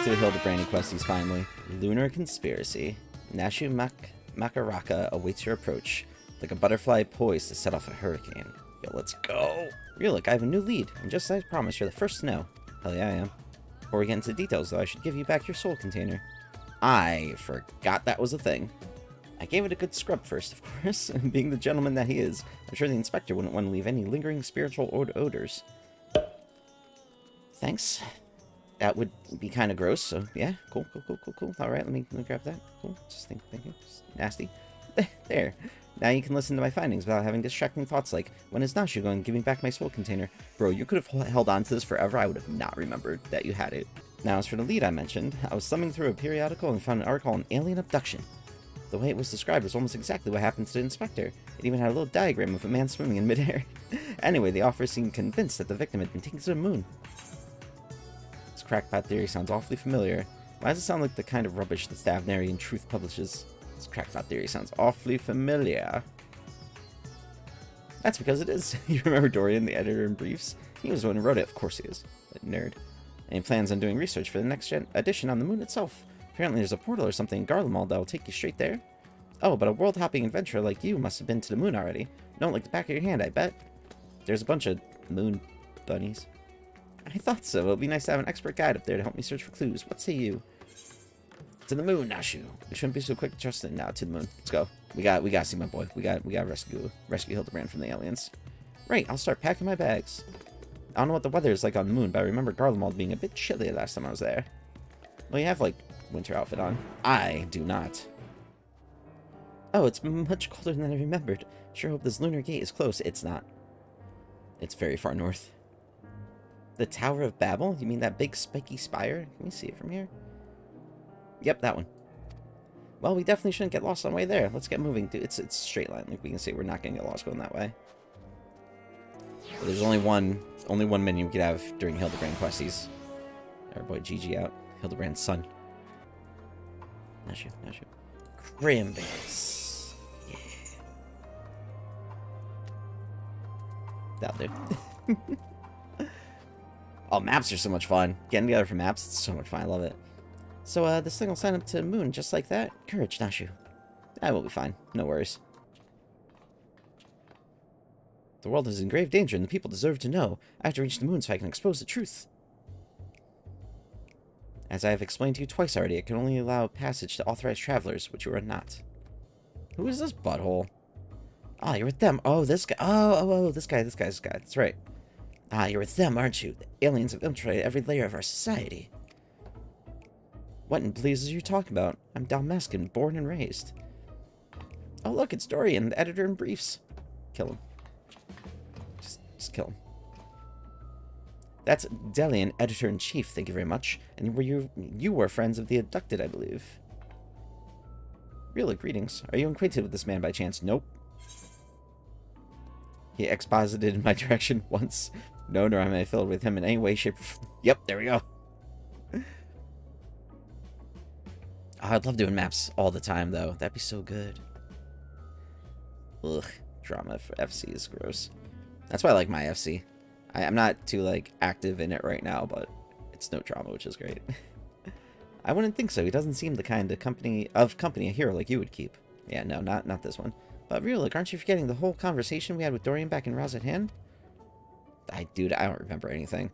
to the Hildibrand questies finally. Lunar Conspiracy. Nashu Makaraka awaits your approach, like a butterfly poised to set off a hurricane. Yo, let's go! Look, I have a new lead, and just as I promised, you're the first to know. Hell yeah, I am. Before we get into the details, though, I should give you back your soul container. I forgot that was a thing. I gave it a good scrub first, of course, and being the gentleman that he is, I'm sure the inspector wouldn't want to leave any lingering spiritual odors. Thanks. That would be kind of gross, so yeah, cool. Alright, let me grab that. Cool, just thank you. Just nasty. There. Now you can listen to my findings without having distracting thoughts like, when is Nashu going giving back my soul container? Bro, you could have held on to this forever, I would have not remembered that you had it. Now, as for the lead I mentioned, I was thumbing through a periodical and found an article on alien abduction. The way it was described was almost exactly what happened to the inspector. It even had a little diagram of a man swimming in midair. Anyway, the officer seemed convinced that the victim had been taken to the moon. This crackpot theory sounds awfully familiar. Why does it sound like the kind of rubbish that Stavnary and Truth publishes? This crackpot theory sounds awfully familiar. That's because it is. You remember Dorian, the editor in briefs? He was the one who wrote it. Of course he is. That nerd. And he plans on doing research for the next edition on the moon itself. Apparently there's a portal or something in Garlemald that will take you straight there. Oh, but a world-hopping adventurer like you must have been to the moon already. Don't like the back of your hand, I bet. There's a bunch of moon bunnies. I thought so. It'll be nice to have an expert guide up there to help me search for clues. What say you? To the moon, Nashu. We shouldn't be so quick to trust it now. To the moon. Let's go. We gotta see my boy. We gotta rescue Hildibrand from the aliens. Right, I'll start packing my bags. I don't know what the weather is like on the moon, but I remember Garlemald being a bit chilly last time I was there. Well, you have, like, winter outfit on. I do not. Oh, it's much colder than I remembered. Sure hope this lunar gate is close. It's not. It's very far north. The Tower of Babel? You mean that big spiky spire? Can we see it from here? Yep, that one. Well, we definitely shouldn't get lost on the way there. Let's get moving. Dude, it's straight line. Like we can see, we're not gonna get lost going that way. But there's only one menu we could have during Hildibrand questies. Our boy GG out. Hildibrand's son. Nashu. Cranberries. Yeah. That'll do. Oh, maps are so much fun. Getting together for maps, it's so much fun. I love it. So, this thing will sign up to the moon just like that? Courage, Nashu. That will be fine. No worries. The world is in grave danger and the people deserve to know. I have to reach the moon so I can expose the truth. As I have explained to you twice already, it can only allow passage to authorized travelers, which you are not. Who is this butthole? Ah, you're with them. Oh, this guy. Oh, this guy. That's right. Ah, you're with them, aren't you? The aliens have infiltrated every layer of our society. What in blazes are you talking about? I'm Dalmascan, born and raised. Oh, look, it's Dorian, the editor in briefs. Kill him. Just kill him. That's Delian, editor-in-chief, thank you very much. And you were friends of the abducted, I believe. Really, greetings. Are you acquainted with this man by chance? Nope. He exposited in my direction once. No, nor am I filled with him in any way, shape, or form. Yep, there we go. Oh, I'd love doing maps all the time, though. That'd be so good. Ugh, drama for FC is gross. That's why I like my FC. I'm not too, like, active in it right now, but it's no drama, which is great. I wouldn't think so. He doesn't seem the kind of company a hero like you would keep. Yeah, no, not this one. But Realik, aren't you forgetting the whole conversation we had with Dorian back in Razat Han? Dude, I don't remember anything.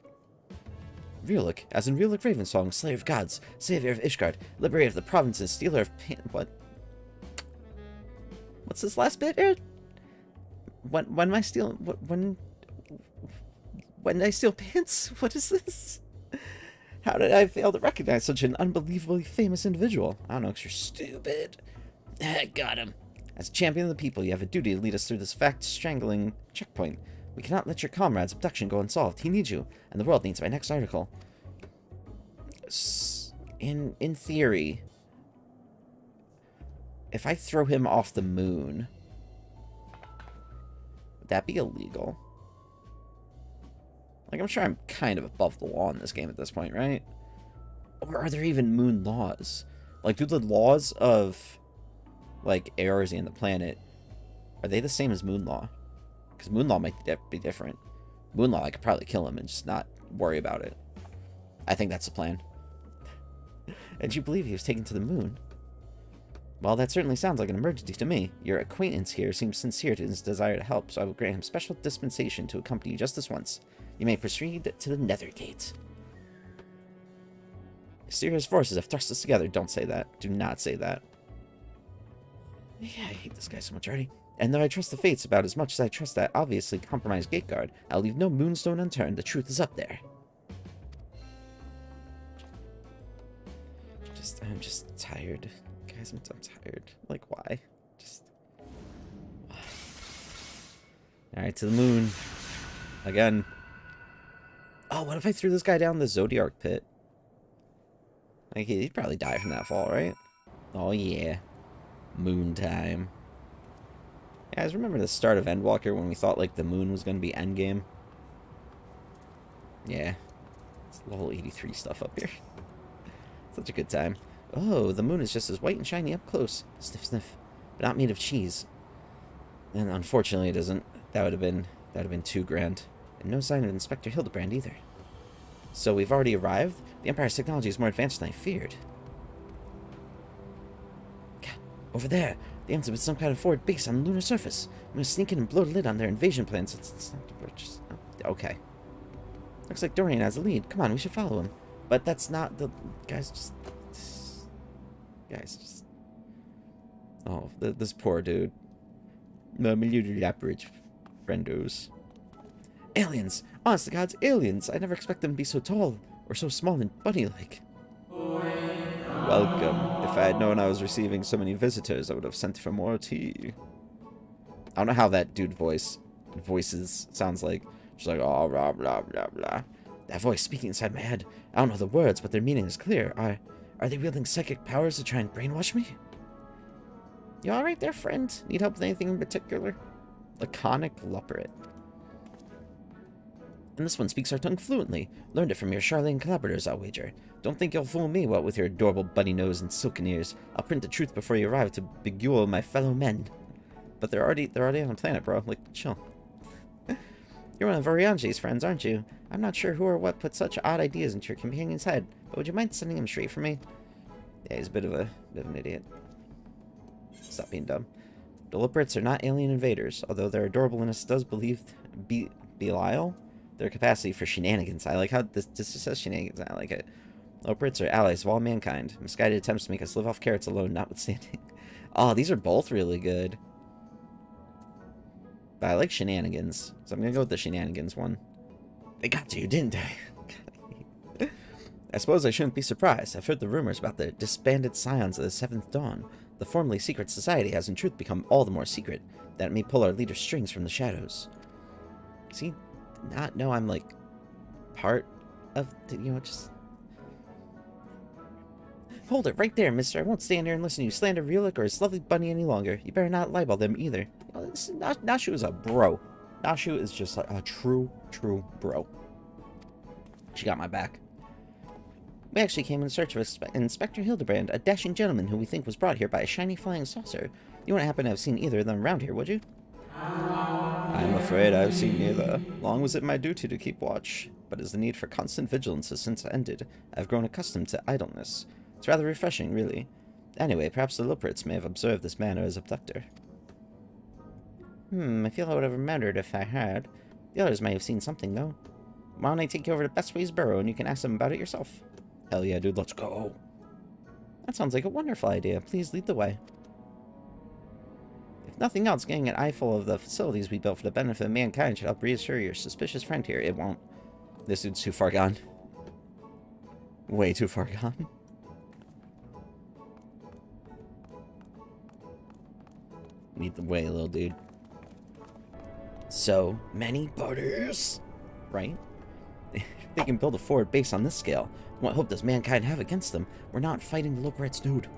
Realik, as in Realik Ravensong, Slayer of Gods, Savior of Ishgard, Liberator of the Provinces, Stealer of what? What's this last bit, Aaron? When I steal pants? What is this? How did I fail to recognize such an unbelievably famous individual? I don't know, 'cause you're stupid. Got him. As champion of the people, you have a duty to lead us through this fact-strangling checkpoint. We cannot let your comrade's abduction go unsolved. He needs you, and the world needs my next article. In theory, if I throw him off the moon, would that be illegal? Like, I'm sure I'm kind of above the law in this game at this point, right? Or are there even moon laws? Like, do the laws of, like, Eorzea and the planet, are they the same as moon law? Because moon law might be different. Moon law, I could probably kill him and just not worry about it. I think that's the plan. And you believe he was taken to the moon? Well, that certainly sounds like an emergency to me. Your acquaintance here seems sincere in his desire to help, so I will grant him special dispensation to accompany you just this once. You may proceed to the Nether Gate. Mysterious forces have thrust us together. Don't say that. Do not say that. Yeah, I hate this guy so much already. And though I trust the fates about as much as I trust that obviously compromised gate guard, I'll leave no moonstone unturned. The truth is up there. I'm just tired. Guys, I'm tired. Like, why? Just... why? Alright, to the moon. Again. Oh, what if I threw this guy down the Zodiac pit? Like, he'd probably die from that fall, right? Oh, yeah. Moon time. Yeah, guys, remember the start of Endwalker when we thought, like, the moon was going to be endgame? Yeah. It's level 83 stuff up here. Such a good time. Oh, the moon is just as white and shiny up close. Sniff, sniff. But not made of cheese. And unfortunately it isn't. That would have been too grand. And no sign of Inspector Hildibrand either. So we've already arrived? The Empire's technology is more advanced than I feared. Over there, the ants have been some kind of forward base on the lunar surface. I'm gonna sneak in and blow the lid on their invasion plans. It's not just... okay. Looks like Dorian has the lead. Come on, we should follow him. But that's not the... guys, just... oh, this poor dude. My little elaborate friendos. Aliens! Honest to God's aliens! I never expect them to be so tall, or so small and bunny-like. Welcome. If I had known I was receiving so many visitors, I would have sent for more tea. I don't know how that dude voices sounds like. Just like, oh, blah, blah, blah, blah. That voice speaking inside my head. I don't know the words, but their meaning is clear. Are they wielding psychic powers to try and brainwash me? You alright there, friend? Need help with anything in particular? Laconic LOPORRIT. And this one speaks our tongue fluently. Learned it from your Charlene collaborators, I'll wager. Don't think you'll fool me, what with your adorable bunny nose and silken ears. I'll print the truth before you arrive to beguile my fellow men. But they're already on the planet, bro. Like, chill. You're one of Orianji's friends, aren't you? I'm not sure who or what put such odd ideas into your companion's head, but would you mind sending him straight for me? Yeah, he's a bit of an idiot. Stop being dumb. The LOPORRITS are not alien invaders, although their adorableness does belie their capacity for shenanigans. I like how this just says shenanigans. I like it. LOPORRITS are allies of all mankind. Misguided attempts to make us live off carrots alone notwithstanding. Oh, these are both really good. But I like shenanigans, so I'm gonna go with the shenanigans one. They got to you, didn't they? I suppose I shouldn't be surprised. I've heard the rumors about the disbanded scions of the Seventh Dawn. The formerly secret society has in truth become all the more secret, that it may pull our leader's strings from the shadows. Does he not know I'm, like, part of the, you know, just... Hold it right there, mister. I won't stand here and listen to you slander Reulic or his lovely bunny any longer. You better not libel them either. Well, Nashu is a bro. Nashu is just a true bro. She got my back. We actually came in search of Inspector Hildibrand, a dashing gentleman who we think was brought here by a shiny flying saucer. You wouldn't happen to have seen either of them around here, would you? I'm afraid I've seen neither. Long was it my duty to keep watch, but as the need for constant vigilance has since ended, I've grown accustomed to idleness. It's rather refreshing, really. Anyway, perhaps the LOPORRITS may have observed this man or his abductor. I feel I would have remembered if I had. The others may have seen something, though. Why don't I take you over to Bestway's Burrow and you can ask them about it yourself? Hell yeah, dude, let's go. That sounds like a wonderful idea. Please lead the way. If nothing else, getting an eyeful of the facilities we built for the benefit of mankind should help reassure your suspicious friend here. It won't. This dude's too far gone. Way too far gone. Lead the way, little dude. So many butters, right? If they can build a forward base on this scale, what hope does mankind have against them? We're not fighting the LOPORRITS, dude.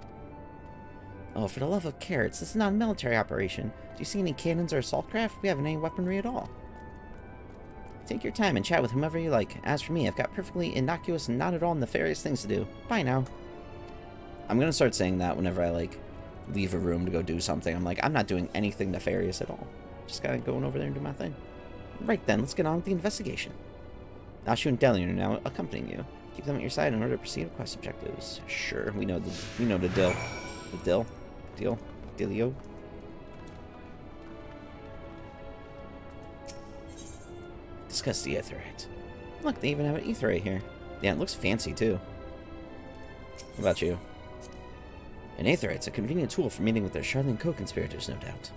Oh, for the love of carrots, this is not a military operation. Do you see any cannons or assault craft? We haven't any weaponry at all. Take your time and chat with whomever you like. As for me, I've got perfectly innocuous and not at all nefarious things to do. Bye now. I'm gonna start saying that whenever I, like, leave a room to go do something. I'm like, I'm not doing anything nefarious at all. Just gotta going over there and do my thing. Right then, let's get on with the investigation. Nashu and Delian are now accompanying you. Keep them at your side in order to proceed with quest objectives. Sure, we know the deal. The dealio. Discuss the aetheryte. Look, they even have an aetheryte here. Yeah, it looks fancy too. What about you? An aetheryte's a convenient tool for meeting with their Charlene co-conspirators, no doubt.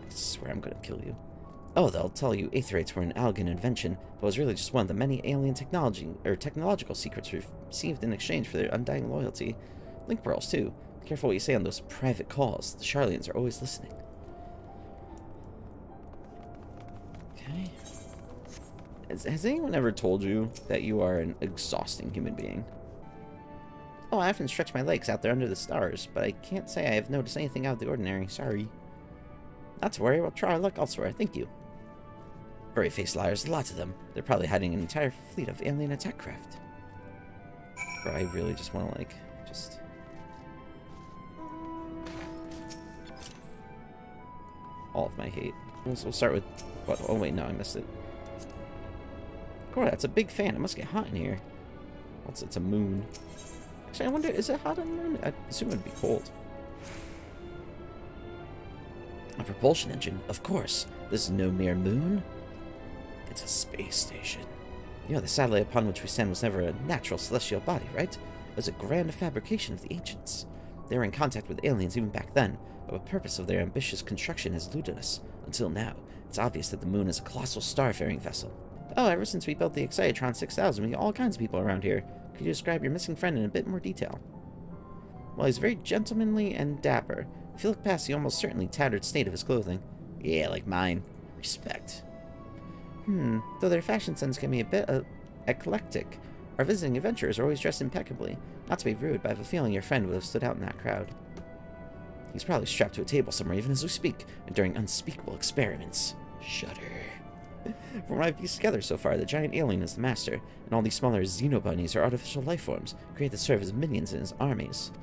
I swear I'm gonna kill you. Oh, they'll tell you aetherytes were an Algan invention, but was really just one of the many alien technological secrets received in exchange for their undying loyalty. Link pearls, too. Be careful what you say on those private calls. The Charlenes are always listening. Okay. Has anyone ever told you that you are an exhausting human being? Oh, I often stretch my legs out there under the stars, but I can't say I have noticed anything out of the ordinary. Sorry. Not to worry, we'll try our luck elsewhere. Thank you. Furry-faced liars, lots of them. They're probably hiding an entire fleet of alien attack craft. Bro, I really just want to, like, just... all of my hate. We'll start with... what? Oh, wait, no, I missed it. Cool, that's a big fan. It must get hot in here. Also, it's a moon. Actually, I wonder, is it hot on the moon? I assume it would be cold. A propulsion engine? Of course. This is no mere moon. It's a space station. You know, the satellite upon which we stand was never a natural celestial body, right? It was a grand fabrication of the ancients. They were in contact with aliens even back then, but the purpose of their ambitious construction has eluded us. Until now, it's obvious that the moon is a colossal starfaring vessel. Oh, ever since we built the Excitron 6000, we get all kinds of people around here. Could you describe your missing friend in a bit more detail? Well, he's very gentlemanly and dapper. If you look past the almost certainly tattered state of his clothing. Yeah, like mine. Respect. Though their fashion sense can be a bit eclectic, our visiting adventurers are always dressed impeccably. Not to be rude, but I have a feeling your friend would have stood out in that crowd. He's probably strapped to a table somewhere even as we speak, and during unspeakable experiments. Shudder. From what I've pieced together so far, the giant alien is the master, and all these smaller xenobunnies are artificial life forms, created to serve as minions in his armies.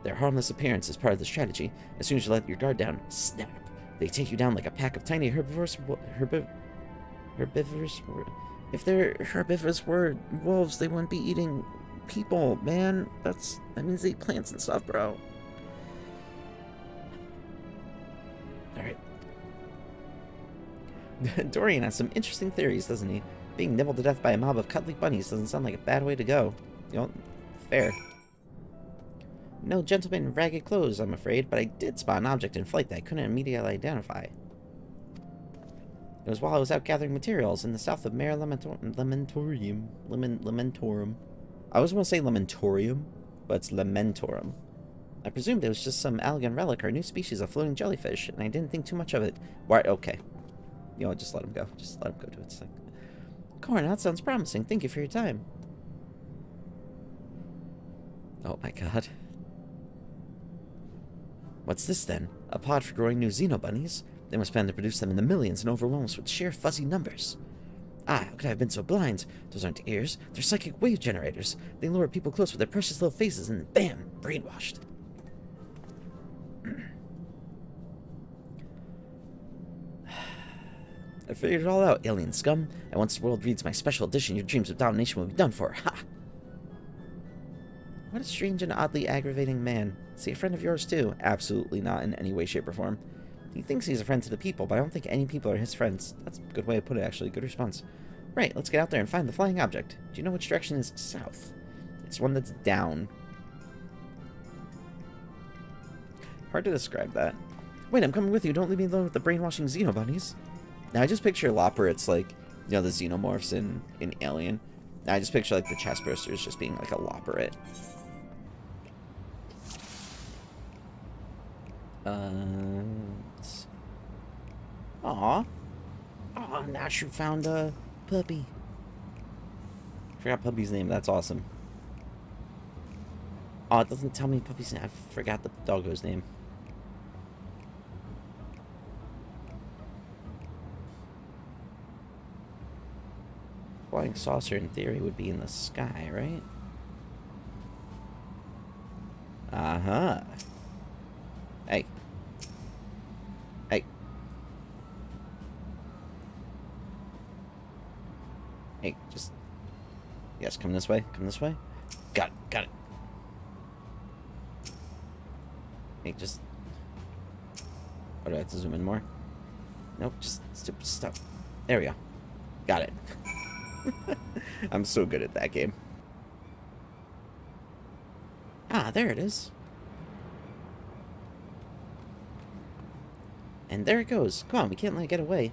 Their harmless appearance is part of the strategy. As soon as you let your guard down, snap! They take you down like a pack of tiny herbivorous if they're herbivorous wolves, they wouldn't be eating people, man. That means they eat plants and stuff, bro. Alright. Dorian has some interesting theories, doesn't he? Being nibbled to death by a mob of cuddly bunnies doesn't sound like a bad way to go. You know, fair. No gentleman in ragged clothes, I'm afraid, but I did spot an object in flight that I couldn't immediately identify. It was while I was out gathering materials in the south of Mare Lamentorium. I always want to say Lamentorium, but it's Lamentorum. I presumed it was just some Algan relic or a new species of floating jellyfish, and I didn't think too much of it. Why? Okay. You know, just let him go. Just let him go to its thing. Corn, that sounds promising. Thank you for your time. Oh my god. What's this then? A pod for growing new xenobunnies? They must plan to produce them in the millions and overwhelm us with sheer fuzzy numbers. Ah, how could I have been so blind? Those aren't ears. They're psychic wave generators. They lure people close with their precious little faces and bam! Brainwashed. I figured it all out, alien scum. And once the world reads my special edition, your dreams of domination will be done for. Ha! What a strange and oddly aggravating man. Is he a friend of yours too? Absolutely not in any way, shape, or form. He thinks he's a friend to the people, but I don't think any people are his friends. That's a good way to put it, actually. Good response. Right, let's get out there and find the flying object. Do you know which direction is south? It's one that's down. Hard to describe that. Wait, I'm coming with you. Don't leave me alone with the brainwashing xenobunnies. Now, I just picture LOPORRITS, like, you know, the xenomorphs in Alien. Now, I just picture, like, the chest bursters just being, like, a LOPORRIT. Aw. Aw, Nash, you found a puppy. Forgot puppy's name. That's awesome. Oh, it doesn't tell me puppy's name. I forgot the doggo's name. Flying saucer, in theory, would be in the sky, right? Uh-huh. Hey. Hey. Hey, just... Yes, come this way. Come this way. Got it. Got it. Hey, just... Oh, do I have to zoom in more? Nope, just stop. There we go. Got it. I'm so good at that game. Ah, there it is. And there it goes. Come on, we can't let it get away.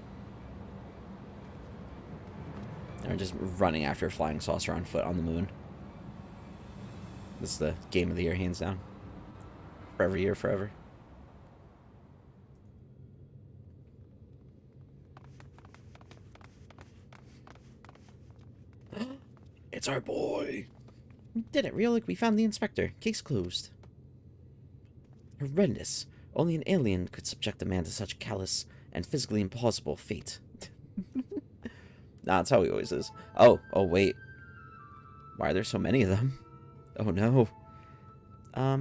And we're just running after a flying saucer on foot on the moon. This is the game of the year, hands down. For every year, forever. It's our boy. We did it, Real. We found the inspector. Case closed. Horrendous. Only an alien could subject a man to such callous and physically impossible fate. Nah, that's how he always is. Oh, wait. Why are there so many of them? Oh, no. Are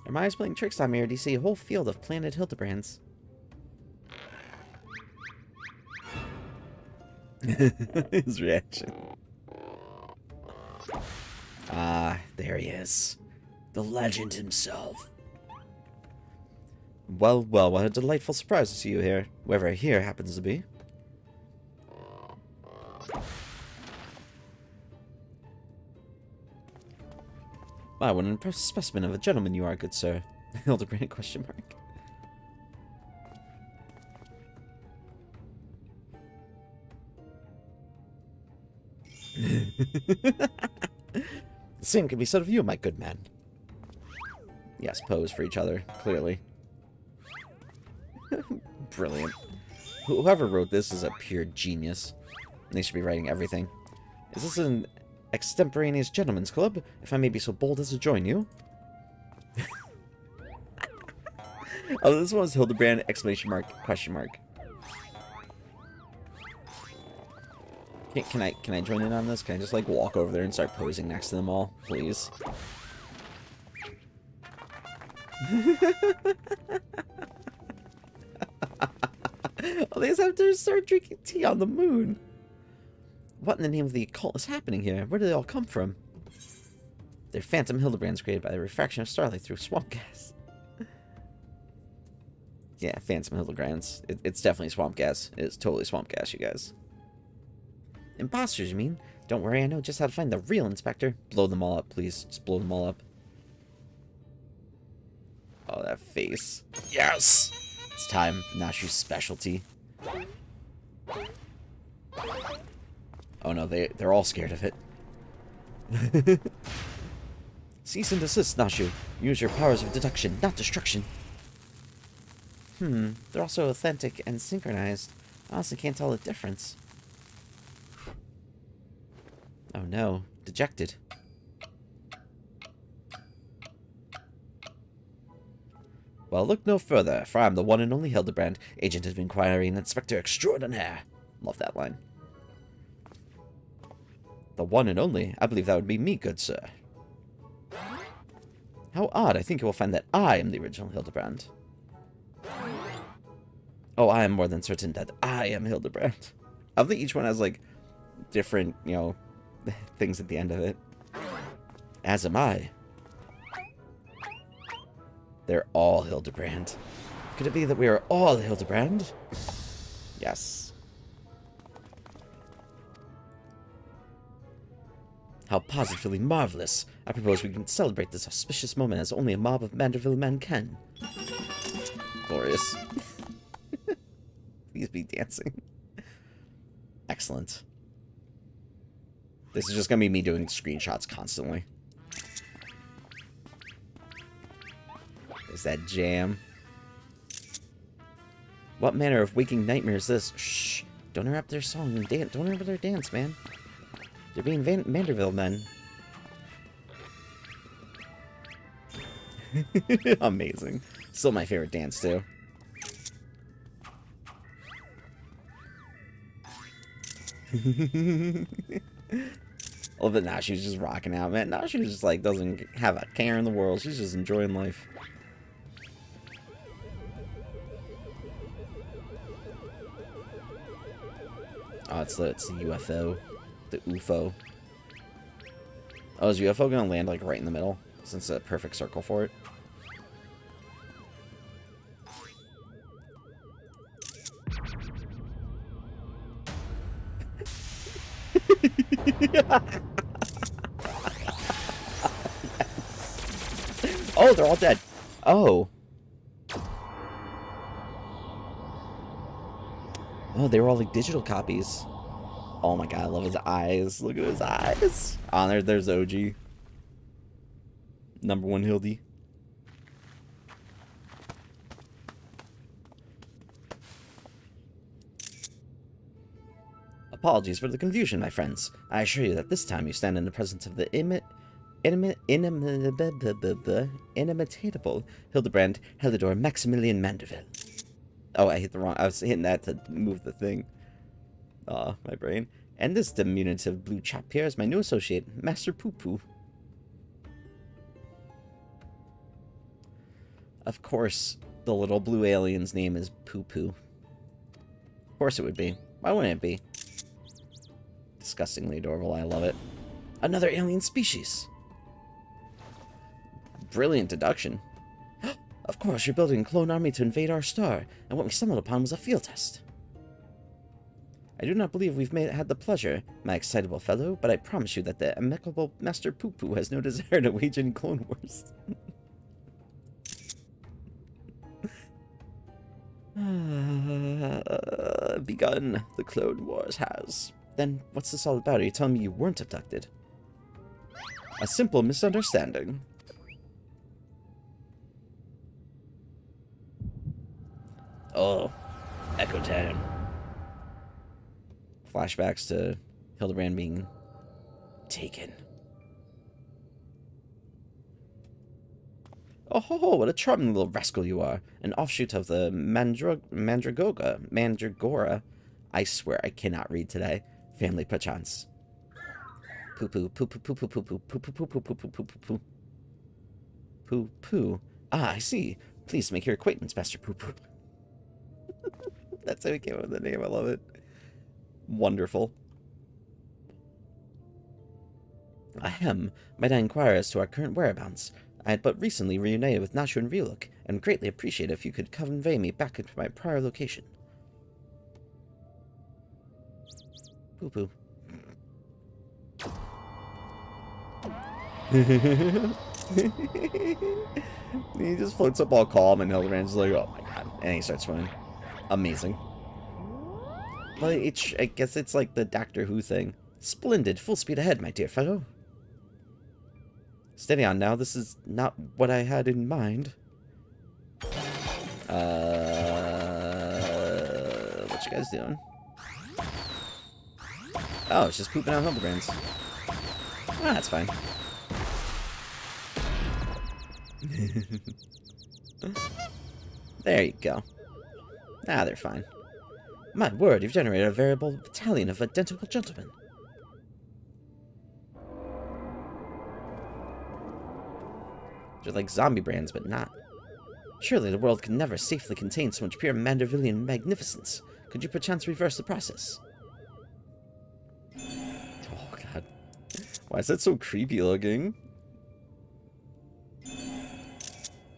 my eyes playing tricks on me, or do you see a whole field of planted Hildibrands? His reaction. Ah, there he is. The legend himself. Well, what a delightful surprise to see you here, wherever here happens to be. Wow, what an impressive specimen of a gentleman you are, good sir. Hildibrand, question mark. The same can be said of you, my good man. Yes, pose for each other, clearly. Brilliant. Whoever wrote this is a pure genius. They should be writing everything. Is this an extemporaneous gentleman's club, if I may be so bold as to join you? Oh, this one was Hildibrand, exclamation mark, question mark. Can I join in on this? Can I just, like, walk over there and start posing next to them all, please? Oh, they just have to start drinking tea on the moon. What in the name of the occult is happening here? Where do they all come from? They're phantom Hildibrands created by the refraction of starlight through swamp gas. Yeah, phantom Hildibrands. It's definitely swamp gas. It's totally swamp gas, you guys. Imposters, you mean? Don't worry, I know just how to find the real inspector. Blow them all up, please. Just blow them all up. Oh, that face. Yes! It's time for Nashu's specialty. Oh no, they're all scared of it. Cease and desist, Nashu. Use your powers of deduction, not destruction. They're also authentic and synchronized. I honestly can't tell the difference. Oh no, dejected. Well, look no further, for I am the one and only Hildibrand, agent of inquiry and inspector extraordinaire. Love that line. The one and only? I believe that would be me, good sir. How odd, I think you will find that I am the original Hildibrand. Oh, I am more than certain that I am Hildibrand. I think each one has, like, different, you know, things at the end of it. As am I. They're all Hildibrand. Could it be that we are all Hildibrand? Yes. How positively marvelous. I propose we can celebrate this auspicious moment as only a mob of Manderville men can. Glorious. Please be dancing. Excellent. This is just going to be me doing screenshots constantly. Is that jam? What manner of waking nightmare is this? Shh! Don't interrupt their song and dance. Don't interrupt their dance, man. They're being Manderville men. Amazing. Still my favorite dance, too. I love that now she's just rocking out, man. Now she just, like, doesn't have a care in the world. She's just enjoying life. Oh, it's the UFO. The UFO. Oh, is UFO gonna land, like, right in the middle? Since it's a perfect circle for it. Yes. Oh, they're all dead. Oh. Oh, they were all like digital copies. Oh my god, I love his eyes. Look at his eyes. Oh, there's OG. Number 1 Hildy. Apologies for the confusion, my friends. I assure you that this time you stand in the presence of the inimitable Hildibrand Helidor Maximilian Mandeville. Oh, I hit the wrong... I was hitting that to move the thing. Ah, my brain. And this diminutive blue chap here is my new associate, Master Poo Poo. Of course, the little blue alien's name is Poo Poo. Of course it would be. Why wouldn't it be? Disgustingly adorable, I love it. Another alien species! Brilliant deduction. Of course, you're building a clone army to invade our star, and what we stumbled upon was a field test. I do not believe we've had the pleasure, my excitable fellow, but I promise you that the amicable Master Poo Poo has no desire to wage any clone wars. Begun. The Clone Wars has. Then, what's this all about? Are you telling me you weren't abducted? A simple misunderstanding. Oh, Echo Town. Flashbacks to Hildibrand being taken. Oh ho ho, what a charming little rascal you are. An offshoot of the Mandragora. I swear I cannot read today. Family perchance. Poo poo poo poo poo poo poo poo poo poo poo poo poo poo poo poo poo poo. Ah, I see. Please make your acquaintance, Master Poo Poo. That's how he came up with the name. I love it. Wonderful. Ahem. Might I inquire as to our current whereabouts? I had but recently reunited with Nashu and Ryuluk, and would greatly appreciate it if you could convey me back into my prior location. Poo poo. He just floats up all calm, and Hildibrand's like, oh my god. And he starts swimming. Amazing. Well, I guess it's like the Doctor Who thing. Splendid. Full speed ahead, my dear fellow. Steady on now. This is not what I had in mind. What you guys doing? Oh, it's just pooping out Hildibrands. Ah, that's fine. There you go. Ah, they're fine. My word, you've generated a veritable battalion of identical gentlemen. They're like zombie brands, but not. Surely the world can never safely contain so much pure Mandervillian magnificence. Could you perchance reverse the process? Oh, God. Why is that so creepy looking?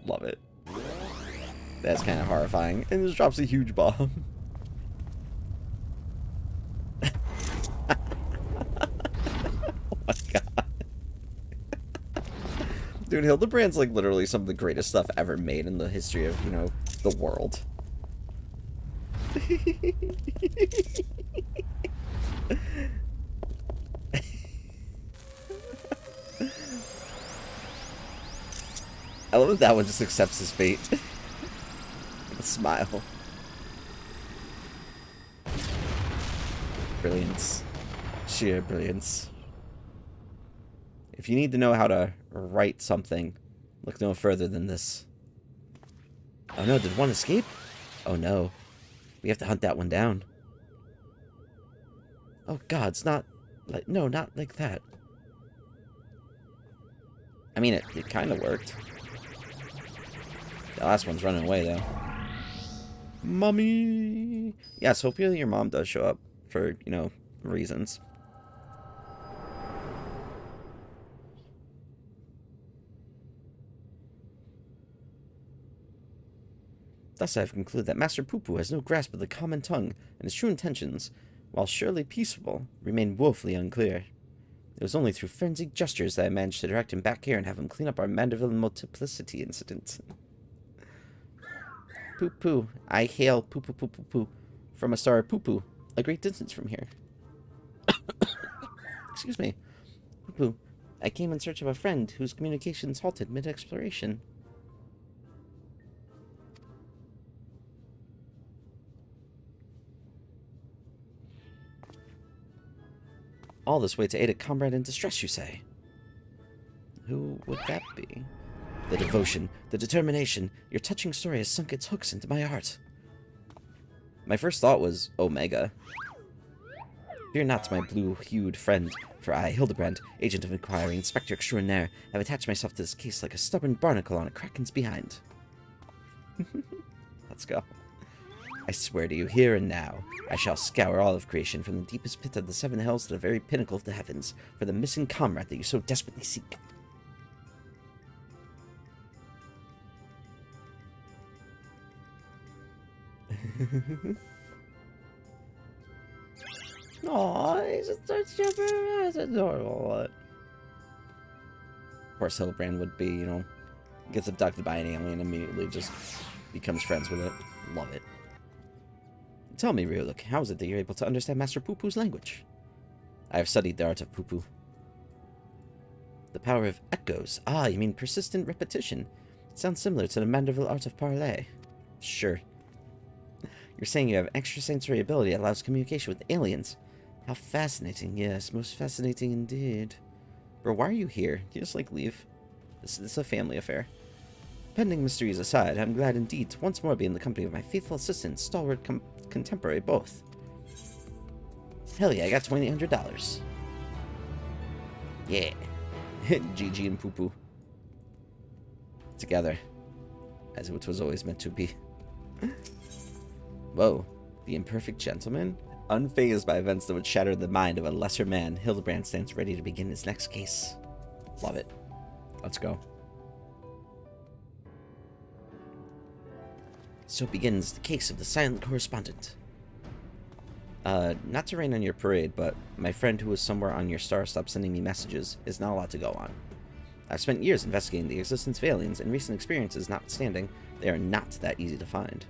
Love it. That's kind of horrifying. And just drops a huge bomb. Oh my god. Dude, Hildibrand's like literally some of the greatest stuff ever made in the history of, you know, the world. I love that one just accepts his fate. With a smile. Brilliance. Sheer brilliance. If you need to know how to write something, look no further than this. Oh no, did one escape? Oh no. We have to hunt that one down. Oh god, it's not like, no, not like that. I mean, it kind of worked. The last one's running away, though. Mommy! Yes, hopefully your mom does show up for, you know, reasons. Thus I have concluded that Master Poo-Poo has no grasp of the common tongue, and his true intentions, while surely peaceable, remain woefully unclear. It was only through frenzied gestures that I managed to direct him back here and have him clean up our Mandeville multiplicity incident. Poo-Poo, I hail Poo-Poo-Poo-Poo-Poo from a star Poo-Poo, a great distance from here. Excuse me. Poo-Poo, I came in search of a friend whose communications halted mid-exploration. All this way to aid a comrade in distress, you say? Who would that be? The devotion, the determination, your touching story has sunk its hooks into my heart. My first thought was Omega. Fear not, my blue-hued friend, for I, Hildibrand, agent of inquiry, inspector extraordinaire, have attached myself to this case like a stubborn barnacle on a kraken's behind. Let's go. I swear to you, here and now, I shall scour all of creation from the deepest pit of the seven hells to the very pinnacle of the heavens, for the missing comrade that you so desperately seek. Aww, he just starts jumping around. That's adorable. Of course, Hildibrand would be, you know, gets abducted by an alien and immediately just becomes friends with it. Love it. Tell me, Ryuluk, how is it that you're able to understand Master Poo-Poo's language? I have studied the art of Poo-Poo. The power of echoes. Ah, you mean persistent repetition. It sounds similar to the Mandeville art of parley. Sure. You're saying you have extrasensory ability that allows communication with aliens. How fascinating. Yes, most fascinating indeed. Bro, why are you here? Can you just, like, leave? This is a family affair. Pending mysteries aside, I'm glad indeed to once more be in the company of my faithful assistant, stalwart contemporary both. Hell yeah, I got $2,800. Yeah. GG and Poo-Poo. Together. As it was always meant to be. Whoa. The imperfect gentleman? Unfazed by events that would shatter the mind of a lesser man, Hildibrand stands ready to begin his next case. Love it. Let's go. So begins the case of the silent correspondent. Not to rain on your parade, but my friend who was somewhere on your star stopped sending me messages is not allowed to go on. I've spent years investigating the existence of aliens, and recent experiences notwithstanding, they are not that easy to find.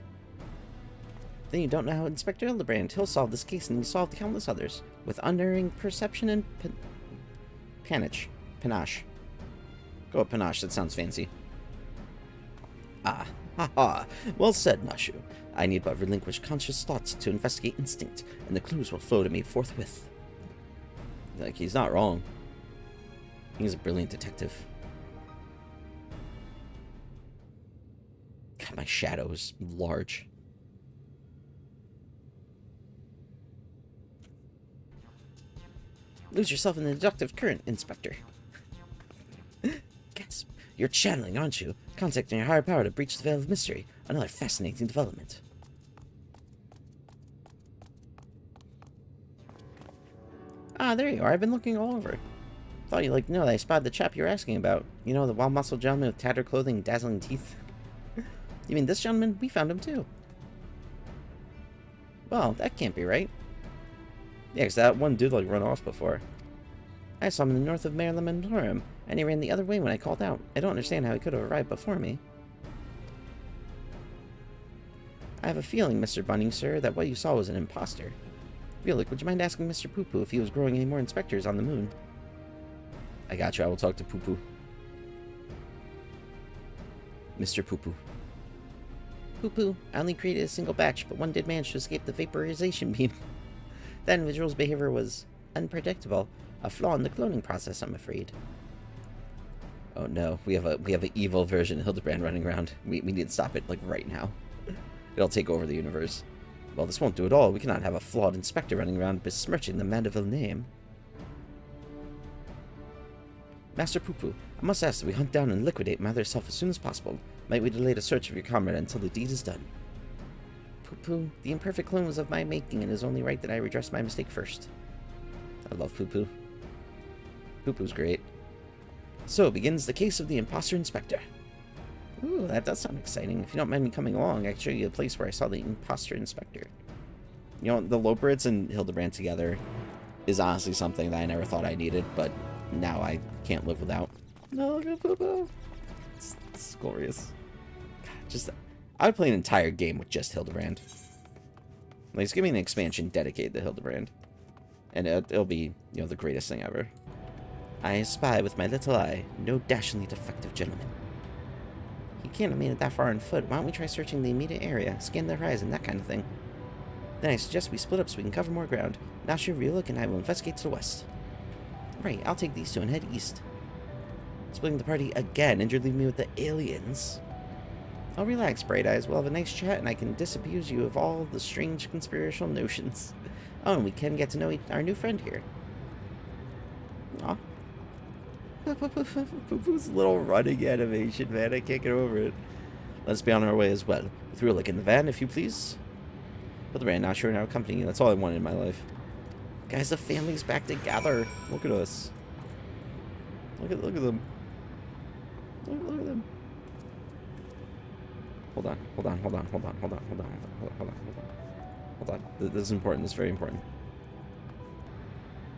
Then you don't know how Inspector Hildibrand. He'll solve this case, and he solved countless others, with unerring perception and panache. Go with panache, that sounds fancy. Ah, ha. Well said, Nashu. I need but relinquish conscious thoughts to investigate instinct, and the clues will flow to me forthwith. Like, he's not wrong. He's a brilliant detective. God, my shadow is large. Lose yourself in the deductive current, Inspector. Gasp. You're channeling, aren't you? Contacting your higher power to breach the veil of mystery. Another fascinating development. Ah, there you are. I've been looking all over. Thought you'd like to know that I spotted the chap you're asking about. You know, the well-muscled gentleman with tattered clothing and dazzling teeth? You mean this gentleman? We found him too. Well, that can't be right. Yeah, because that one dude, like, run off before. I saw him in the north of Maryland Mendorum, and he ran the other way when I called out. I don't understand how he could have arrived before me. I have a feeling, Mr. Bunny, sir, that what you saw was an imposter. Ryuluk, would you mind asking Mr. Poo-Poo if he was growing any more inspectors on the moon? I got you. I will talk to Poo-Poo. Mr. Poo-Poo. Poo-Poo, I only created a single batch, but one did manage to escape the vaporization beam. That individual's behavior was unpredictable. A flaw in the cloning process, I'm afraid. Oh no, we have an evil version of Hildibrand running around. We need to stop it, like, right now. It'll take over the universe. Well, this won't do at all. We cannot have a flawed inspector running around besmirching the Mandeville name. Master Poo-Poo, I must ask that we hunt down and liquidate Mother Self as soon as possible. Might we delay the search of your comrade until the deed is done? Poo-Poo, the imperfect clone was of my making, and it is only right that I redress my mistake first. I love Poo-Poo. Poo-Poo's great. So begins the case of the imposter inspector. Ooh, that does sound exciting. If you don't mind me coming along, I can show you a place where I saw the imposter inspector. You know, the LOPORRITS and Hildibrand together is honestly something that I never thought I needed, but now I can't live without. No, it's glorious. God, I would play an entire game with just Hildibrand. Like, just give me an expansion dedicated to Hildibrand. And it'll be, you know, the greatest thing ever. I spy with my little eye, no dashingly defective gentleman. He can't have made it that far on foot. Why don't we try searching the immediate area, scan the horizon, that kind of thing. Then I suggest we split up so we can cover more ground. Now sure where you look and I will investigate to the west. Right, I'll take these two and head east. Splitting the party again, and you're leaving me with the aliens. I'll relax, Bright Eyes. We'll have a nice chat and I can disabuse you of all the strange conspirational notions. Oh, and we can get to know our new friend here. Aw. Poo-Poo's little running animation, man. I can't get over it. Let's be on our way as well. With Rulik in the van, if you please. Hildibrand, not sure in our company. That's all I wanted in my life. Guys, the family's back together. Look at us. Look at them. Look at them. Hold on. This is important. This is very important.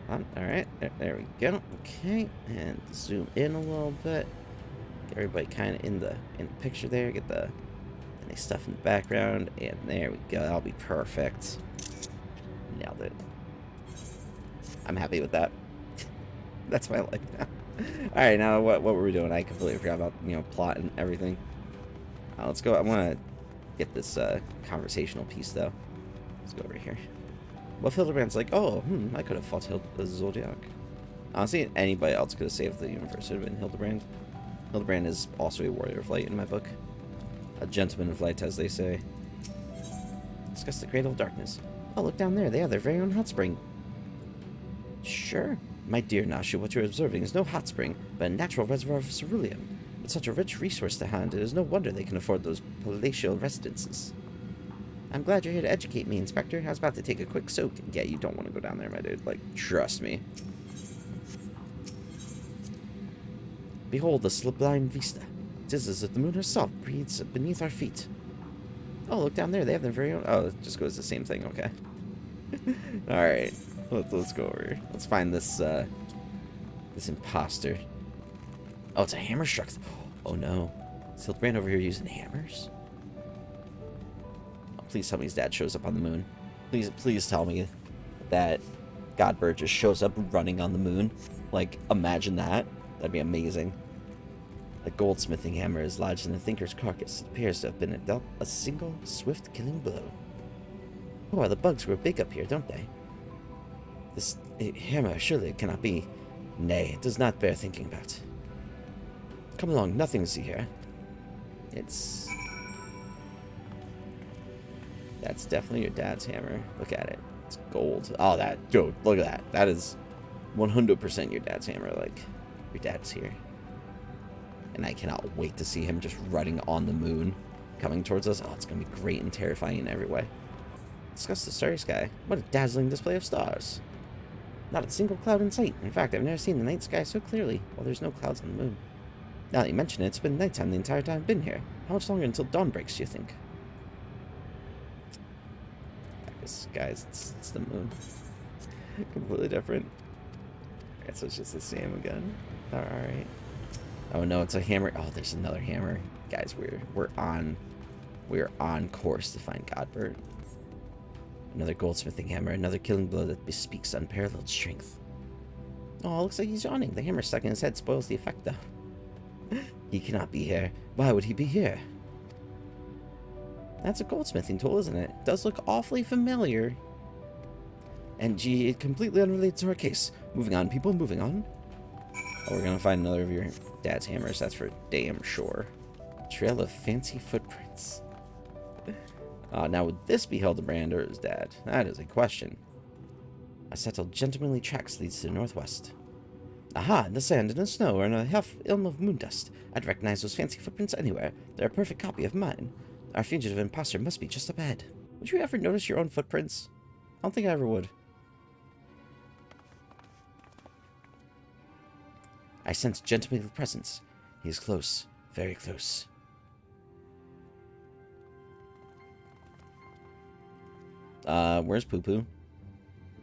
Alright. There we go. Okay. And zoom in a little bit. Get everybody kind of in the picture there. Get the nice stuff in the background. And there we go. That'll be perfect. Nailed it. I'm happy with that. That's my life now. Alright, now what were we doing? I completely forgot about, you know, plot and everything. Let's go. I want to get this conversational piece, though. Let's go over here. Well, Hildibrand's like, oh, I could have fought Zodiac. Honestly, anybody else could have saved the universe. It would have been Hildibrand. Hildibrand is also a warrior of light in my book. A gentleman of light, as they say. Discuss the cradle of darkness. Oh, look down there. They have their very own hot spring. Sure. My dear Nashu, what you're observing is no hot spring, but a natural reservoir of ceruleum. With such a rich resource to hand, it is no wonder they can afford those palatial residences. I'm glad you're here to educate me, Inspector. I was about to take a quick soak. Yeah, you don't want to go down there, my dude. Like, trust me. Behold the sublime vista. 'Tis as if the moon herself breathes beneath our feet. Oh, look down there. They have their very own... Oh, it just goes the same thing. Okay. Alright. Let's go over here. Let's find this, this imposter. Oh, it's a hammer struck. Oh, no. Is Hildibrand over here using hammers? Oh, please tell me his dad shows up on the moon. Please tell me that Godbird just shows up running on the moon. Like, imagine that. That'd be amazing. The goldsmithing hammer is lodged in the thinker's carcass. It appears to have been dealt a single, swift killing blow. Oh, the bugs grow big up here, don't they? This hammer surely it cannot be. Nay, it does not bear thinking about. Come along, nothing to see here. That's definitely your dad's hammer. Look at it. It's gold. Oh, dude, look at that. That is 100% your dad's hammer. Like, your dad's here. And I cannot wait to see him just running on the moon, coming towards us. Oh, it's going to be great and terrifying in every way. Discuss the starry sky. What a dazzling display of stars. Not a single cloud in sight. In fact, I've never seen the night sky so clearly. Well, there's no clouds on the moon. Now that you mention it, it's been nighttime the entire time I've been here. How much longer until dawn breaks, do you think? Guys, it's the moon. Completely different. Alright, so it's just the same again. Alright. Oh no, it's a hammer. Oh, there's another hammer. Guys, we're on course to find Godbird. Another goldsmithing hammer, another killing blow that bespeaks unparalleled strength. Oh, looks like he's yawning. The hammer stuck in his head spoils the effect, though. He cannot be here. Why would he be here? That's a goldsmithing tool, isn't it? It does look awfully familiar. And gee, it completely unrelated to our case. Moving on, people, moving on. Oh, we're gonna find another of your dad's hammers, that's for damn sure. Trail of fancy footprints. Now, would this be Hildibrand or his dad? That is a question. A set of gentlemanly tracks leads to the northwest. Aha, in the sand and the snow and a half ilm of moon dust. I'd recognize those fancy footprints anywhere. They're a perfect copy of mine. Our fugitive imposter must be just up ahead. Would you ever notice your own footprints? I don't think I ever would. I sense gentlemanly presence. He is close, very close. Where's Poo Poo?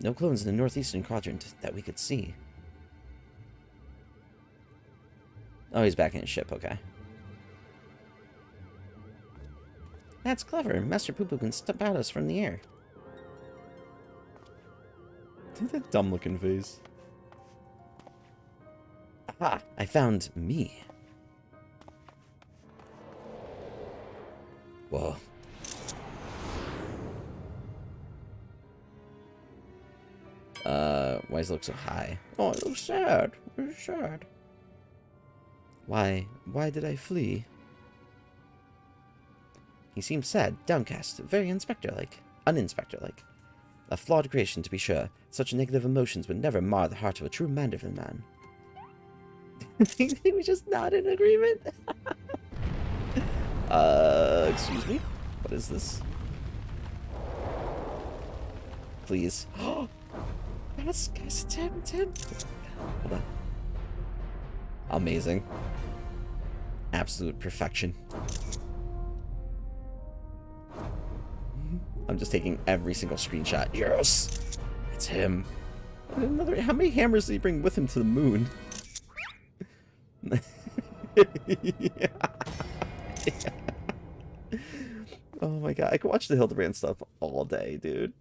No clones in the northeastern quadrant that we could see. Oh, he's back in his ship, okay. That's clever. Master Poo Poo can step out us from the air. Look at that dumb-looking face. Aha! I found me. Whoa. Why does it look so high? Oh, it looks sad. It's sad. Why did I flee? He seemed sad, downcast, very uninspector-like. A flawed creation, to be sure. Such negative emotions would never mar the heart of a true Mandeville man. We just not in agreement? Excuse me? What is this? Please. Guys, it's him. Hold on. Amazing. Absolute perfection. I'm just taking every single screenshot. Yes! It's him. How many hammers did he bring with him to the moon? Yeah. Oh my god, I could watch the Hildibrand stuff all day, dude.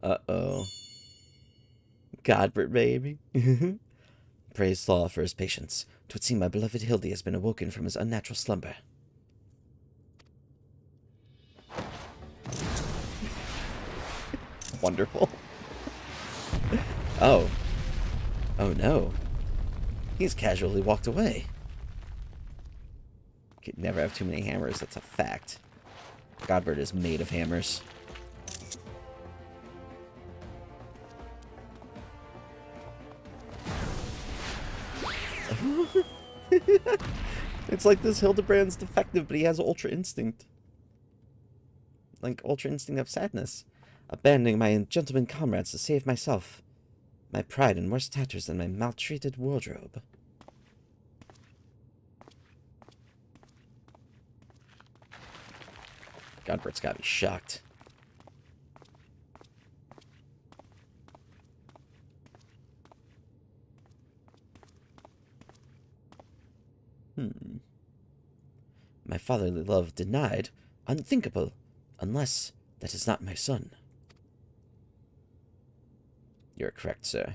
Uh-oh. Godbert, baby. Praise Saul for his patience. 'Twould seem my beloved Hildy has been awoken from his unnatural slumber. Wonderful. Oh. Oh no. He's casually walked away. Could never have too many hammers, that's a fact. Godbert is made of hammers. It's like this Hildibrand's defective, but he has Ultra Instinct. Like Ultra Instinct of sadness. Abandoning my gentleman comrades to save myself. My pride in worse tatters than my maltreated wardrobe. Godbert's gotta be shocked. My fatherly love denied? Unthinkable. Unless that is not my son. You're correct, sir.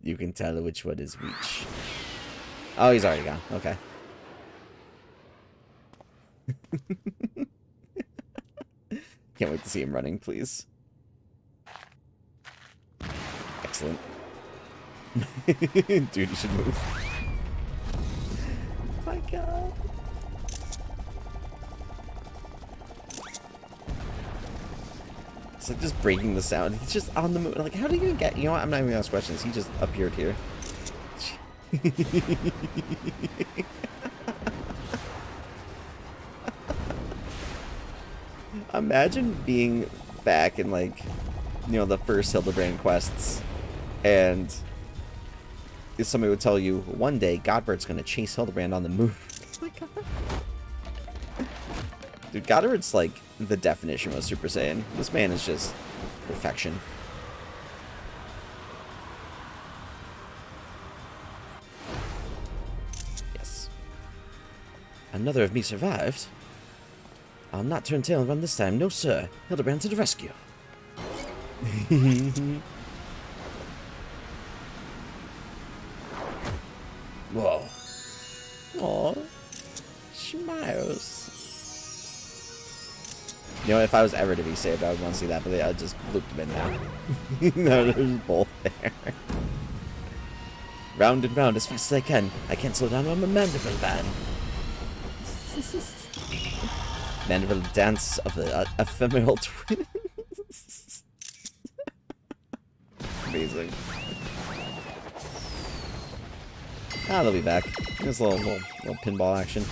You can tell which one is which. Oh, he's already gone. Okay. Can't wait to see him running, please. Excellent. Dude, you should move. Oh my god. It's like just breaking the sound. He's just on the moon. Like, how did he even get... You know what? I'm not even going to ask questions. He just appeared here. Imagine being back in, like, you know, the first Hildibrand quests, and if somebody would tell you, one day, Godbert's going to chase Hildibrand on the moon. Oh my god. Dude, Godbert's, like, the definition of Super Saiyan. This man is just perfection. Yes. Another of me survived. I'll not turn tail and run this time. No, sir. Hildibrand to the rescue. Whoa. Aw. Smiles. You know, if I was ever to be saved, I would want to see that, but I just looped him in now. No, there's both there. Round and round as fast as I can. I can't slow down. I'm a Mandeville man. Mandeville dance of the ephemeral twins. Amazing. Ah, they'll be back. There's a little pinball action.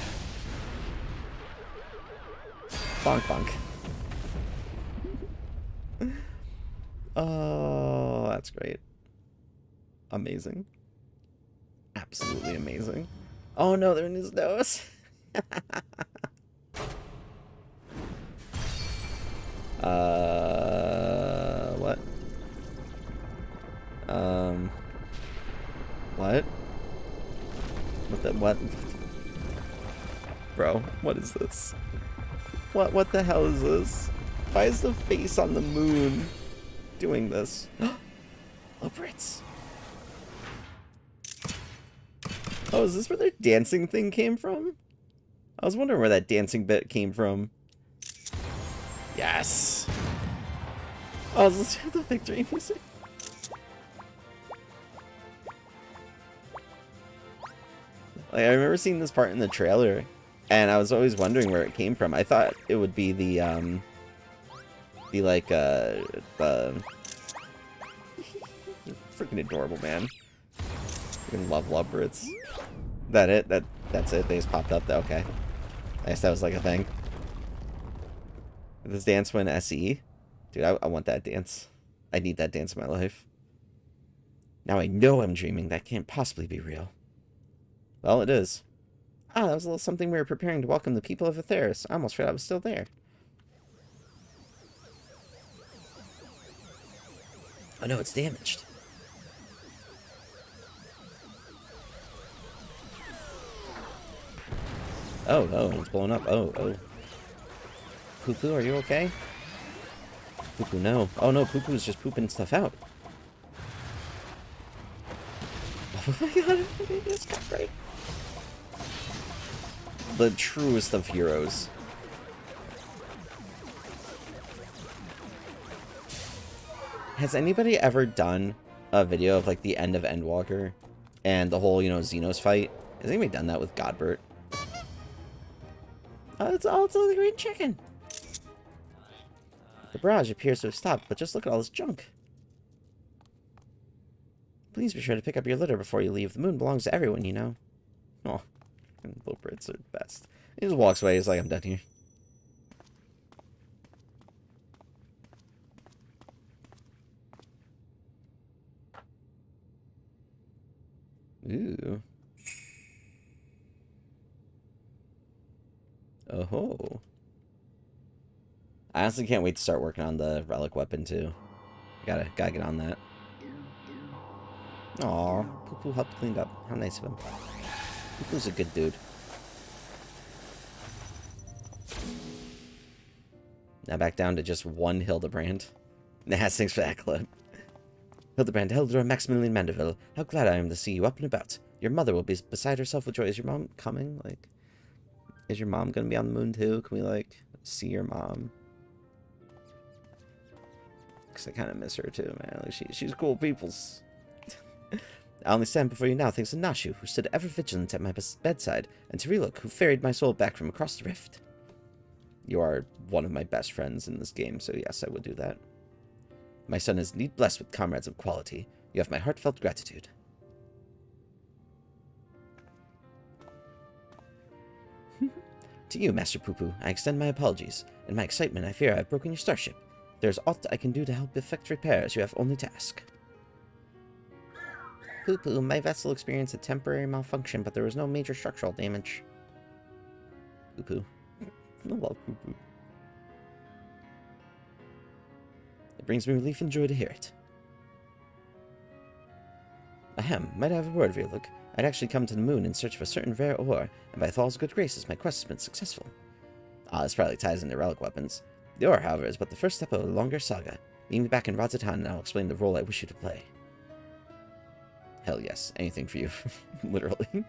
Bonk bonk. Oh, that's great. Amazing. Absolutely amazing. Oh no, they're in his nose. What? What? What? Bro, what is this? What the hell is this? Why is the face on the moon doing this? LOPORRITS. Oh, is this where their dancing thing came from? I was wondering where that dancing bit came from. Yes. Oh, let's hear the victory music. Like, I remember seeing this part in the trailer, and I was always wondering where it came from. I thought it would be the freaking adorable, man. Freaking love LOPORRITS. That it? That's it? They just popped up? Okay. I guess that was like a thing. This dance win SE? Dude, I want that dance. I need that dance in my life. Now I know I'm dreaming. That can't possibly be real. Well, it is. Ah, that was a little something we were preparing to welcome the people of Atheris. I almost forgot I was still there. Oh no, it's damaged. Oh, it's blowing up. Oh. Poo-poo, are you okay? Poo-poo, no. Oh no, Poo-poo is just pooping stuff out. Oh my god, it's got great. The truest of heroes. Has anybody ever done a video of like the end of Endwalker and the whole, Xenos fight? Has anybody done that with Godbert? It's all the green chicken. The barrage appears to have stopped, but just look at all this junk. Please be sure to pick up your litter before you leave. The moon belongs to everyone, you know. Oh, LOPORRITS are the best. He just walks away. He's like, I'm done here. Ooh. Oh. I honestly can't wait to start working on the relic weapon too. Gotta get on that. Aw, Poo-poo helped clean up. How nice of him. Poo-poo's a good dude. Now back down to just one Hildibrand. Nah, thanks for that clip. Hildibrand, Hildra, Maximilian Mandeville. How glad I am to see you up and about. Your mother will be beside herself with joy. Is your mom coming? Like, is your mom gonna be on the moon too? Can we, like, see your mom? Because I kind of miss her too, man. Like, she's cool peoples. I only stand before you now thanks to Nashu, who stood ever vigilant at my bedside, and to Reluk, who ferried my soul back from across the rift. You are one of my best friends in this game, so yes, I would do that. My son is indeed blessed with comrades of quality. You have my heartfelt gratitude. To you, Master Poo-poo, I extend my apologies. In my excitement, I fear I have broken your starship. There is aught I can do to help effect repairs. You have only to ask. Poo-poo, my vessel experienced a temporary malfunction, but there was no major structural damage. Poo-poo. I love Poo-poo. It brings me relief and joy to hear it. Ahem, might I have a word, Reluk? I'd actually come to the moon in search of a certain rare ore, and by Thal's good graces, my quest has been successful. Ah, this probably ties into relic weapons. The ore, however, is but the first step of a longer saga. Meet me back in Radzatan, and I'll explain the role I wish you to play. Hell yes, anything for you. Literally.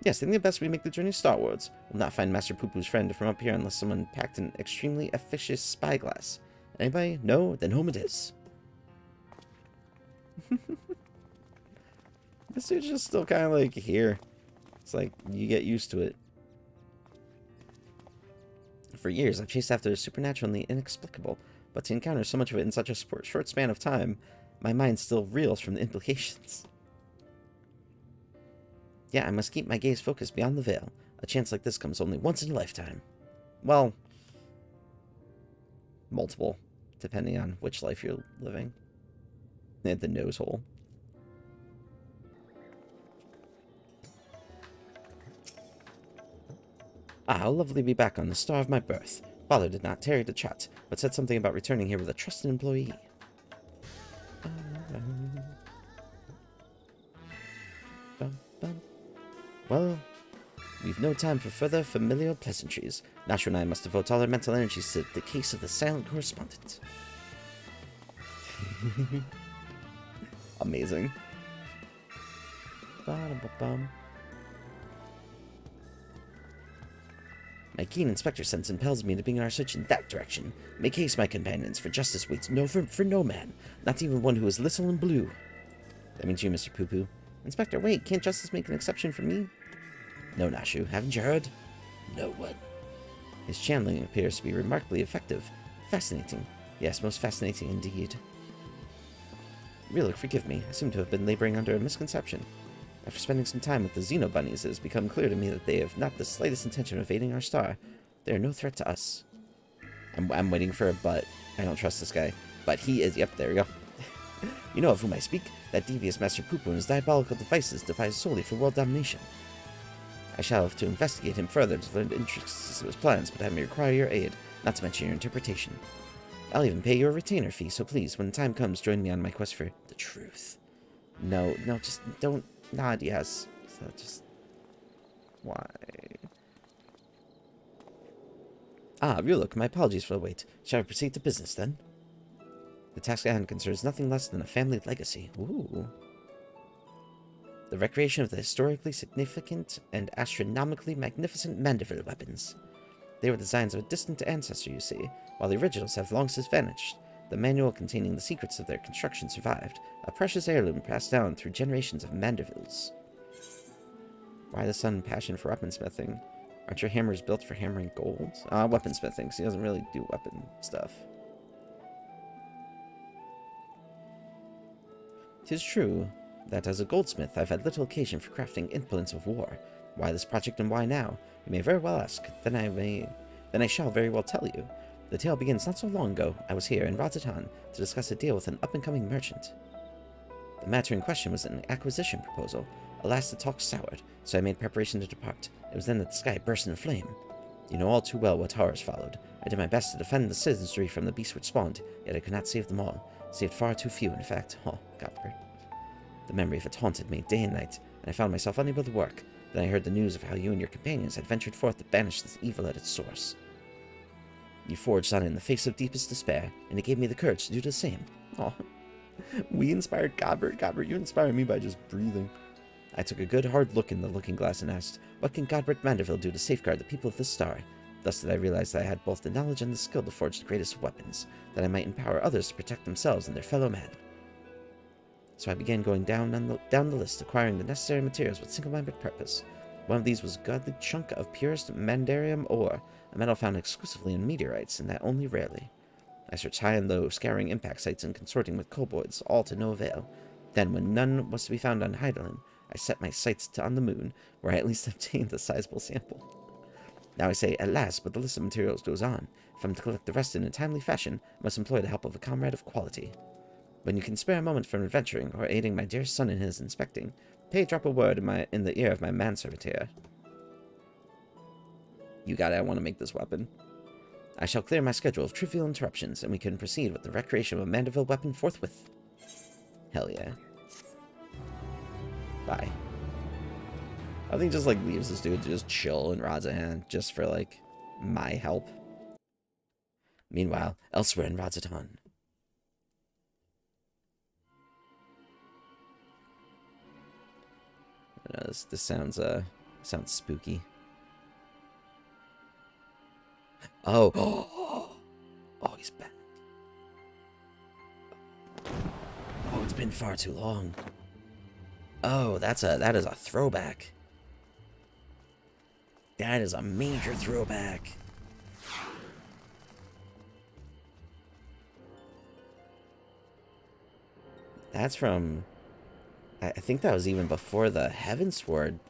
Yes, I think the best we make the journey starwards. We'll not find Master Poo-poo's friend from up here unless someone packed an extremely officious spyglass. Anybody? No? Then home it is. This dude's just still kind of like here. It's like, you get used to it. For years, I've chased after the supernatural and the inexplicable, but to encounter so much of it in such a short span of time, my mind still reels from the implications. Yeah, I must keep my gaze focused beyond the veil. A chance like this comes only once in a lifetime. Well, multiple, depending on which life you're living. At the nose hole. Ah, how lovely to be back on the star of my birth. Father did not tarry to chat, but said something about returning here with a trusted employee. Well, we've no time for further familial pleasantries. Nashu and I must devote all our mental energies to the case of the silent correspondent. Amazing. My keen inspector sense impels me to begin our search in that direction. Make haste, my companions, for justice waits for no man, not even one who is little and blue. That means you, Mr. Poo-Poo. Inspector, wait, can't justice make an exception for me? No, Nashu, haven't you heard? No one. His channeling appears to be remarkably effective. Fascinating. Yes, most fascinating indeed. Really, forgive me. I seem to have been laboring under a misconception. After spending some time with the Xeno Bunnies, it has become clear to me that they have not the slightest intention of evading our star. They are no threat to us. I'm waiting for a but. I don't trust this guy. But he is. Yep, there we go. You know of whom I speak. That devious Master Poo-Poo and his diabolical devices devised solely for world domination. I shall have to investigate him further to learn the intricacies of his plans, but I may require your aid, not to mention your interpretation. I'll even pay you a retainer fee, so please, when the time comes, join me on my quest for the truth. No, just don't nod yes. So just... Why? Ah, Ryuluk, my apologies for the wait. Shall I proceed to business, then? The task at hand concerns nothing less than a family legacy. Ooh. The recreation of the historically significant and astronomically magnificent Mandeville weapons. They were designs of a distant ancestor, you see, while the originals have long since vanished. The manual containing the secrets of their construction survived, a precious heirloom passed down through generations of Mandevilles. Why the sudden passion for weaponsmithing? Aren't your hammers built for hammering gold? Weaponsmithing, because he doesn't really do weapon stuff. 'Tis true that as a goldsmith I've had little occasion for crafting implements of war. Why this project and why now? You may very well ask. Then I shall very well tell you. The tale begins not so long ago. I was here in Razatan to discuss a deal with an up-and-coming merchant. The matter in question was an acquisition proposal. Alas, the talk soured, so I made preparation to depart. It was then that the sky burst into flame. You know all too well what horrors followed. I did my best to defend the citizenry from the beast which spawned, yet I could not save them all. Saved far too few, in fact. Oh, Godbert. The memory of it haunted me day and night, and I found myself unable to work. Then I heard the news of how you and your companions had ventured forth to banish this evil at its source. You forged on it in the face of deepest despair, and it gave me the courage to do the same. Oh, we inspired Godbert. Godbert, you inspired me by just breathing. I took a good hard look in the looking glass and asked, what can Godbert Mandeville do to safeguard the people of this star? Thus did I realize that I had both the knowledge and the skill to forge the greatest of weapons, that I might empower others to protect themselves and their fellow man. So I began going down the list, acquiring the necessary materials with single-minded purpose. One of these was a godly chunk of purest mandarium ore, a metal found exclusively in meteorites, and that only rarely. I searched high and low, scouring impact sites and consorting with kobolds, all to no avail. Then, when none was to be found on Hydaelyn, I set my sights on the moon, where I at least obtained a sizable sample. Now I say, at last, but the list of materials goes on. If I'm to collect the rest in a timely fashion, I must employ the help of a comrade of quality. When you can spare a moment from adventuring, or aiding my dear son in his inspecting, pray drop a word in the ear of my manservant here. You got it, I want to make this weapon. I shall clear my schedule of trivial interruptions, and we can proceed with the recreation of a Mandeville weapon forthwith. Hell yeah. Bye. I think just, like, leaves this dude to just chill in Razatan, just for, like, my help. Meanwhile, elsewhere in Razatan. This sounds spooky. Oh, oh, he's back. Oh, it's been far too long. Oh, that is a throwback. That is a major throwback. That's from... I think that was even before the Heavensward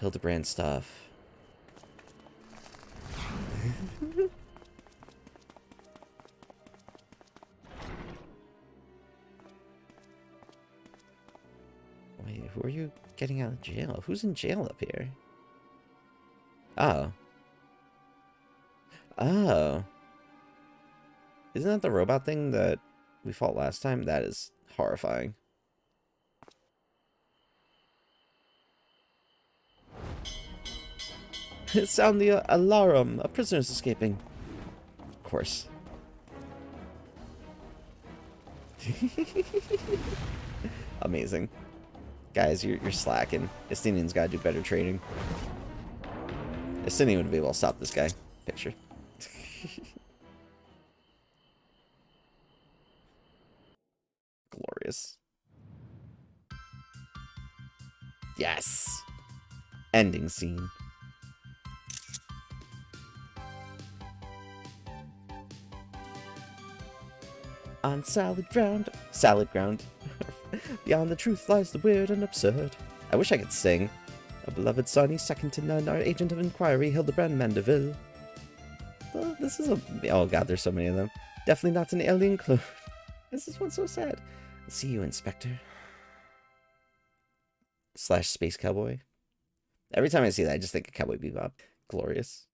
Hildibrand stuff. who are you getting out of jail? Who's in jail up here? Oh. Oh. Isn't that the robot thing that we fought last time? That is horrifying. Sound the alarm. A prisoner's escaping. Of course. Amazing. Guys, you're slacking. Estinian's gotta do better trading. Estinian would be able to stop this guy. Picture. Glorious. Yes! Ending scene. On solid ground. Salad ground. Beyond the truth lies the weird and absurd. I wish I could sing. A beloved Sonny, second to none, our agent of inquiry, Hildibrand Mandeville. Well, this is a... Oh god, there's so many of them. Definitely not an alien clone. This is one so sad. I'll see you, Inspector. / Space Cowboy. Every time I see that, I just think of Cowboy Bebop. Glorious.